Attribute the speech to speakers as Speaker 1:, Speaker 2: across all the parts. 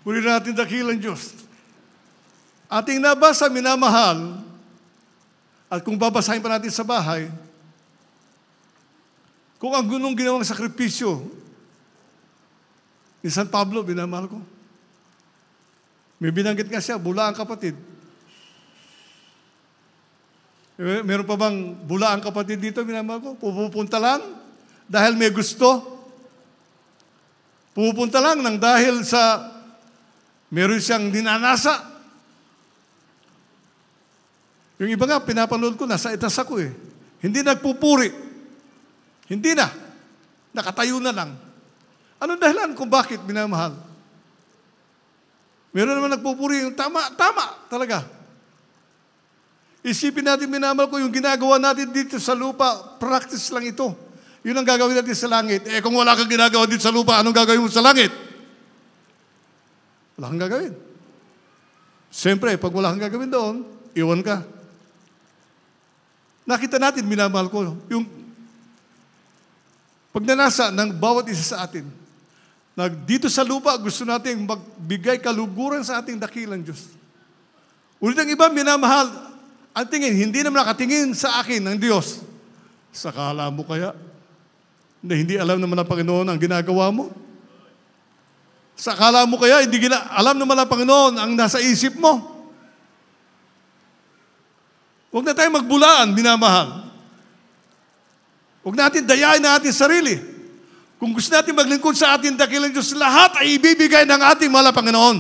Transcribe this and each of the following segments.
Speaker 1: Muli natin dakilang Diyos. Ating nabasa, minamahal, at kung babasahin pa natin sa bahay, kung ang gunong ginawang sakripisyo ni San Pablo, minamahal ko. May binanggit nga siya, bula ang kapatid. Meron pa bang bula ang kapatid dito, minamahal ko? Pupunta lang dahil may gusto. Pupunta lang nang dahil sa meron siyang dinanasa. Yung iba nga, pinapanood ko, nasa itas ako eh. Hindi nagpupuri. Hindi na. Nakatayo na lang. Anong dahilan kung bakit minamahal? Meron naman nagpupuri yung tama talaga. Isipin natin, minamahal ko, yung ginagawa natin dito sa lupa, practice lang ito. Yun ang gagawin natin sa langit. Eh kung wala kang ginagawa dito sa lupa, anong gagawin mo sa langit? Wala kang gagawin. Siyempre, pag wala kang gagawin doon, iwan ka. Nakita natin, minamahal ko, yung pagnanasa ng bawat isa sa atin, na dito sa lupa, gusto natin magbigay kaluguran sa ating dakilang Diyos. Ulit ang iba, minamahal, ang tingin, hindi naman nakatingin sa akin ng Diyos. Sakala mo kaya, na hindi alam naman ng Panginoon ang ginagawa mo? Sakala mo kaya, hindi alam naman ng Panginoon ang nasa isip mo? Huwag na tayong magbulaan, minamahal. Huwag natin dayain na ating sarili. Kung gusto natin maglingkod sa ating dakilang Diyos, lahat ay ibibigay ng ating mahal na Panginoon.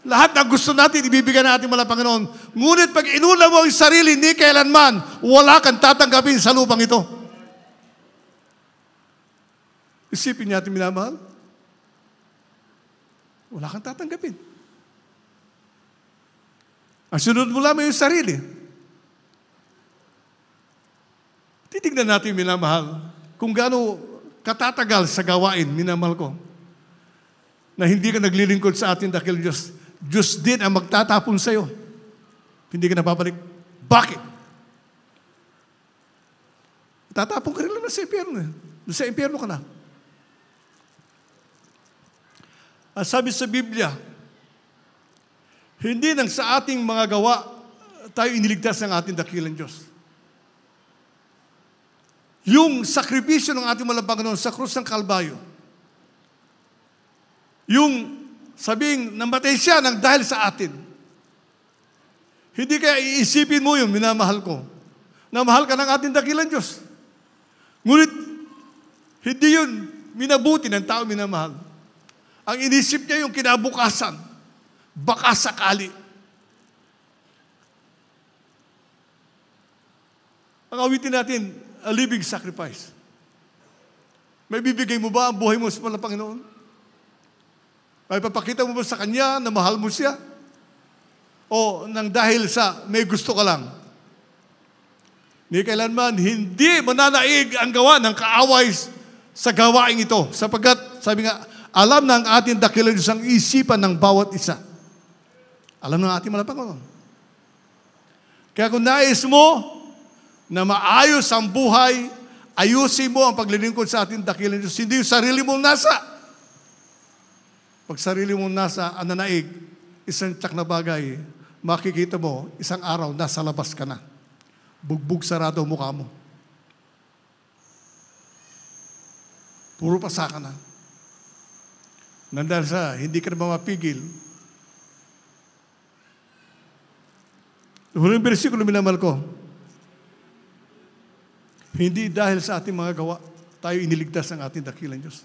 Speaker 1: Lahat na gusto natin, ibibigay ng ating mahal na Panginoon. Ngunit pag inulam mo ang sarili, ni kailanman, wala kang tatanggapin sa lupang ito. Isipin natin, minamahal. Wala kang tatanggapin. Ang sunod mo lamang yung sarili. Titignan natin, minamahal, kung gaano katatagal sa gawain, minamahal ko, na hindi ka naglilingkod sa ating dakilang Diyos. Diyos din ang magtatapon sa iyo. Hindi ka napapalik. Bakit? Tatapon ka rin lang sa impyerno. Sa impyerno ka na. Ang sabi sa Biblia, hindi nang sa ating mga gawa tayo iniligtas ng ating dakilang Diyos. Yung sakripisyo ng ating mahal na Panginoon sa krus ng Kalbaryo, yung sabing namatay siya ng dahil sa atin, hindi kaya iisipin mo yun, minamahal ko, na mahal ka ng ating dakilang Diyos. Ngunit, hindi yun minabuti ng tao, minamahal. Ang inisip niya yung kinabukasan, baka sakali. Ang awitin natin, a living sacrifice. May bibigay mo ba ang buhay mo sa Panginoon? May papakita mo ba sa Kanya na mahal mo siya? O nang dahil sa may gusto ka lang? Ni kailanman, hindi mananaig ang gawa ng kaaway sa gawaing ito. Sapagkat, sabi nga, alam ng ating dakilang Diyos ang isipan ng bawat isa. Alam ng ating mahal na Panginoon. Kaya kung nais mo na maayos ang buhay, ayusin mo ang paglilingkod sa ating dakilang Diyos. Hindi yung sarili mong nasa. Pag sarili mong nasa, ananaig, isang tsak na bagay, makikita mo, isang araw, nasa labas ka na. Bugbog sarado ang mukha mo. Puro pasa ka na. Nandahil sa, hindi ka na mapigil. Huling bersikulo, minamahal ko, hindi dahil sa ating mga gawa, tayo iniligtas ng ating dakilang Diyos.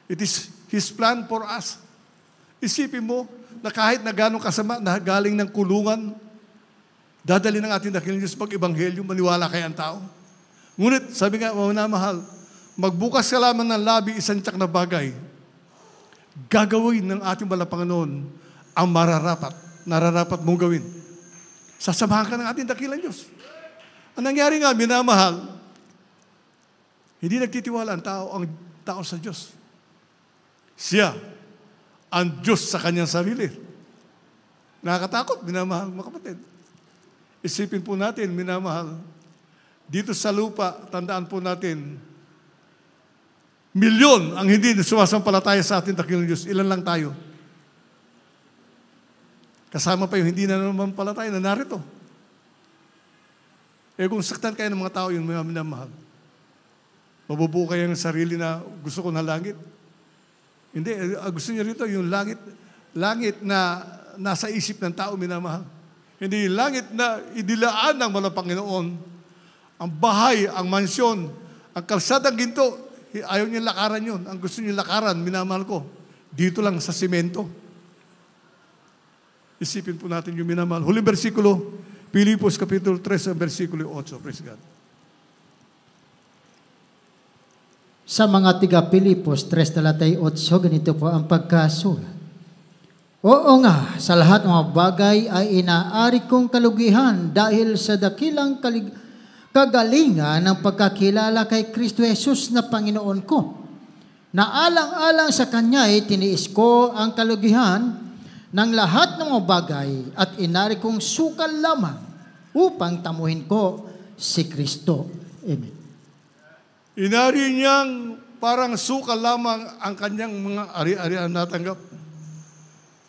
Speaker 1: It is His plan for us. Isipin mo na kahit na gano'ng kasama na galing ng kulungan, dadali ng ating dakilang Diyos pag-ebanghelyo, maniwala kaya ang tao. Ngunit, sabi nga, mahal, magbukas ka lamang ng labi, isang tsak na bagay, gagawin ng ating mahal na Panginoon ang nararapat mong gawin. Sasamahan ka ng ating dakilang Diyos. Ang nangyari nga, minamahal, hindi nagtitiwala ang tao sa Diyos. Siya, ang Diyos sa kanyang sarili. Nakakatakot, minamahal, mga kapatid. Isipin po natin, minamahal, dito sa lupa, tandaan po natin, milyon ang hindi sumasampalataya sa ating dakilang Diyos. Ilan lang tayo? Kasama pa yung hindi na naman pala tayo na narito. Kung saktan kayo ng mga tao, yun mga minamahal. Mabubuo kayo ng sarili na gusto ko na langit. Hindi, gusto niya rito yung langit na nasa isip ng tao, minamahal. Hindi yung langit na idilaan ng mga Panginoon. Ang bahay, ang mansyon, ang kalsadang ginto, ayaw niya lakaran yun. Ang gusto niya lakaran, minamahal ko, dito lang sa simento. Isipin po natin yung minamahal. Huling versikulo, Filipos Kapitulo 3, versikulo 8. Praise God.
Speaker 2: Sa mga tiga Filipos 3:8, ganito po ang pagkasulat. Oo nga, sa lahat ng mga bagay ay inaari kong kalugihan dahil sa dakilang kagalingan ng pagkakilala kay Kristo Jesus na Panginoon ko. Naalang-alang sa Kanya ay tiniis ko ang kalugihan ng lahat ng mga bagay at inari kong sukal lamang upang tamuhin ko si Kristo. Amen.
Speaker 1: Inari niyang parang sukal lamang ang kanyang mga ari-arian natanggap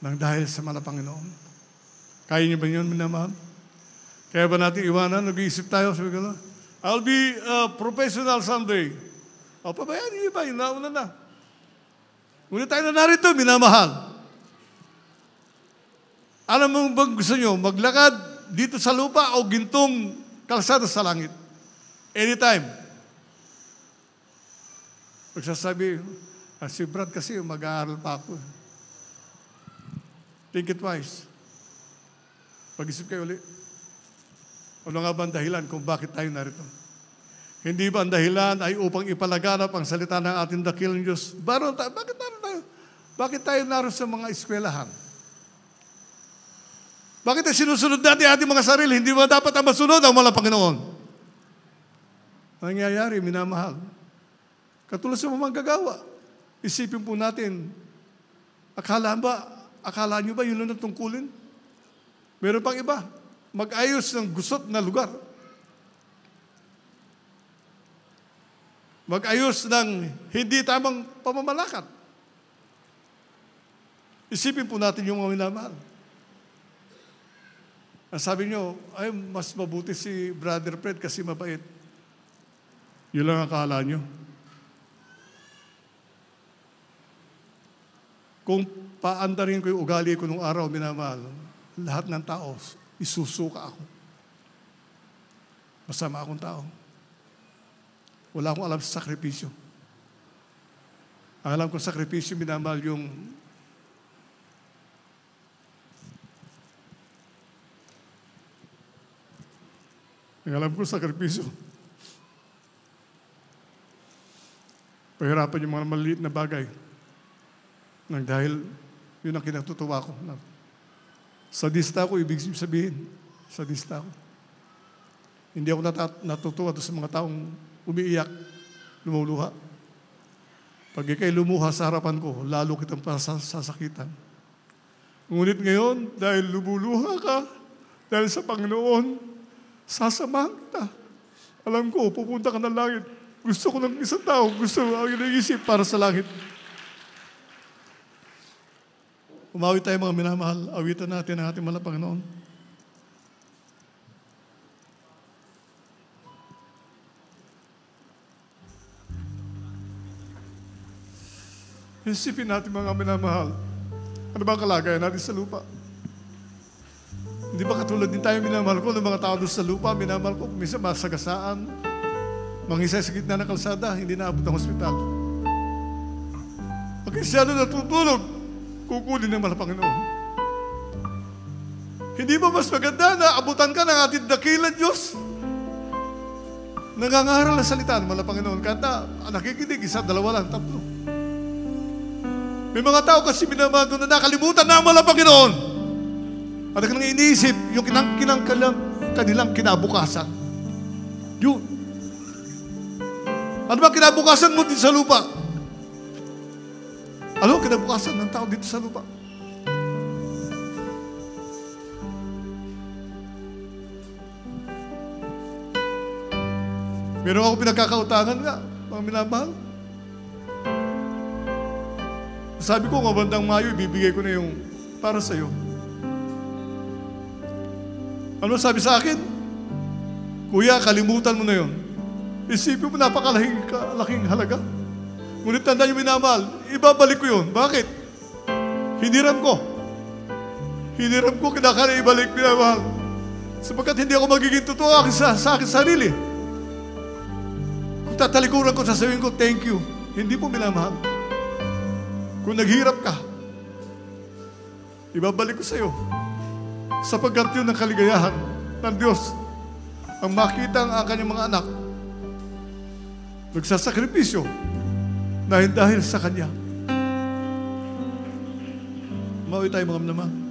Speaker 1: nang dahil sa mga Panginoon. Kaya niyo ba yun, minamahal? Kaya ba natin iwanan? Nag-iisip tayo, sabi ko, I'll be a professional someday. O, pabayaan niyo ba? Yung nauna na. Ngunit tayo na narito, minamahal. Alam mo bang gusto nyo? Maglakad dito sa lupa o gintong kalsada sa langit? Anytime. Magsasabi, si Brad kasi mag-aaral pa ako. Think it twice. Pag-isip kayo ulit. Ano nga ba ang dahilan kung bakit tayo narito? Hindi ba ang dahilan ay upang ipalaganap ang salita ng ating dakilang Diyos? Bakit tayo naroon sa mga eskwelahan? Bakit tayo sinusunod natin ating mga sarili? Hindi ba dapat ang masunod ang mga Panginoon? Nangyayari, minamahal. Katulad sa mga gagawa. Isipin po natin, akala nyo ba yun lang ang tungkulin? Meron pang iba, mag-ayos ng gusot na lugar. Mag-ayos ng hindi tamang pamamalakad. Isipin po natin yung mga minamahal. Ang sabi nyo, ay mas mabuti si Brother Fred kasi mabait. Yun lang ang akala nyo. Kung paandarin ko yung ugali ko nung araw, minamahal, lahat ng tao, isusuka ako. Masama akong tao. Wala akong alam sa sakripisyo. Ang alam ko sa sakripisyo, minamahal yung alam ko sa sakripisyo. Pahirapan yung mga maliit na bagay. Nang dahil yun ang kinatutuwa ko. Sadista ko, ibig sabihin. Sadista ko. Hindi ako natutuwa sa mga taong umiiyak, lumuluha. Pag ikay lumuha sa harapan ko, lalo kitang sasakitan. Ngunit ngayon, dahil lumuluha ka, dahil sa Panginoon, sasamahan kita. Alam ko, pupunta ka ng langit. Gusto ko ng isang tao, gusto ko ang iniisip para sa langit. Umawit tayo mga minamahal, awitan natin ang ating mga Panginoon. Isipin natin mga minamahal, ano ba ang kalagayan natin sa lupa? Hindi ba katulad din tayo minamahal ko ng mga tao doon sa lupa, minamahal ko, minsan masagasaan, mangisay sa gitna ng kalsada, hindi naabot ng hospital. Pag Kristyano natutulog, kukunin ng mga Panginoon. Hindi ba mas maganda na abutan ka ng ating dakilang Diyos? Nangangaral na salita ng mga Panginoon. Kanta, nakikinig, isa, dalawa lang, tatlo. May mga tao kasi minamahal doon na nakalimutan na ang mga Panginoon. At ang iniisip, yung kanilang kinabukasan. Yun. Ano ba kinabukasan mo dito sa lupa? Ano kinabukasan ng tao dito sa lupa? Meron ako pinagkakautangan nga, mga minamahal. Sabi ko, ngabandang Mayo, ibibigay ko na yung para sa'yo. Ano sabi sa akin? Kuya, kalimutan mo na yun. Isipin mo, napakalaking halaga. Ngunit tandaan yung minamahal, ibabalik ko yun. Bakit? Hiniram ko. Kinakaya ibalik, minamahal. Sapagkat hindi ako magiging totoo sa akin sarili. Kung tatalikuran ko, sasabihin ko, thank you. Hindi po minamahal. Kung naghirap ka, ibabalik ko sa iyo. Sapagkat yun ang kaligayahan ng Diyos. Ang makita ang kanyang mga anak nagsasakripisyo dahil sa Kanya. Mauwi tayo mga naman.